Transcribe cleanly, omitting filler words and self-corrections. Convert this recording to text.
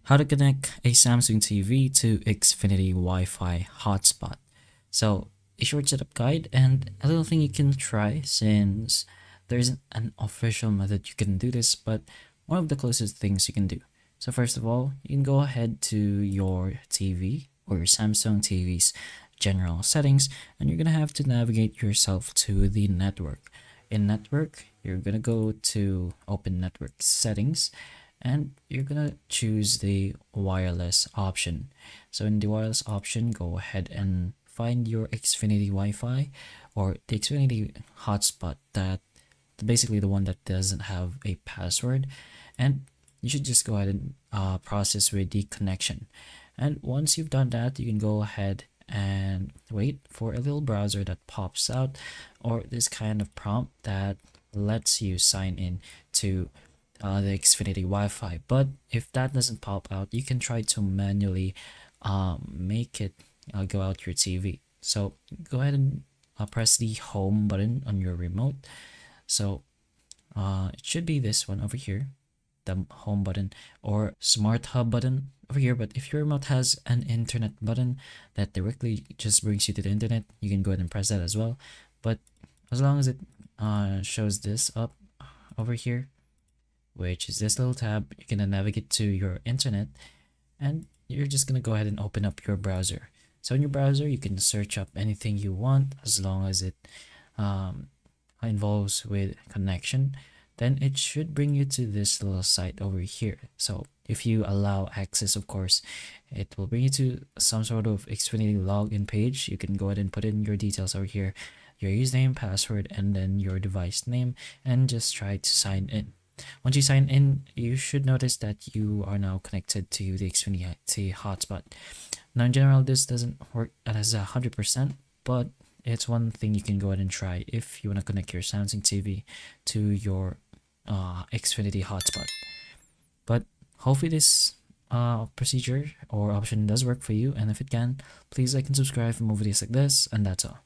How to connect a Samsung TV to Xfinity Wi-Fi hotspot. So a short setup guide and a little thing you can try since there isn't an official method you can do this, but one of the closest things you can do. So first of all, you can go ahead to your TV or your Samsung TV's general settings, and you're gonna have to navigate yourself to the network. In network, you're gonna go to open network settings, and you're gonna choose the wireless option. So in the wireless option, go ahead and find your Xfinity Wi-Fi or the Xfinity hotspot, that basically the one that doesn't have a password, and you should just go ahead and process with the connection. And once you've done that, you can go ahead and wait for a little browser that pops out, or this kind of prompt that lets you sign in to the Xfinity Wi-Fi. But if that doesn't pop out, you can try to manually make it go out your TV. So go ahead and press the home button on your remote. So it should be this one over here, the home button or smart hub button over here. But if your remote has an internet button that directly just brings you to the internet, you can go ahead and press that as well. But as long as it shows this up over here, which is this little tab, you're gonna navigate to your internet, and you're just gonna go ahead and open up your browser. So in your browser, you can search up anything you want as long as it um, involves with connection. Then it should bring you to this little site over here. So if you allow access, of course, it will bring you to some sort of Xfinity login page. You can go ahead and put in your details over here, your username, password, and then your device name, and just try to sign in. Once you sign in, you should notice that you are now connected to the Xfinity hotspot. Now, in general, this doesn't work as 100%, but it's one thing you can go ahead and try if you want to connect your Samsung TV to your Xfinity hotspot. But hopefully this procedure or option does work for you, and if it can, please like and subscribe for more videos like this, and that's all.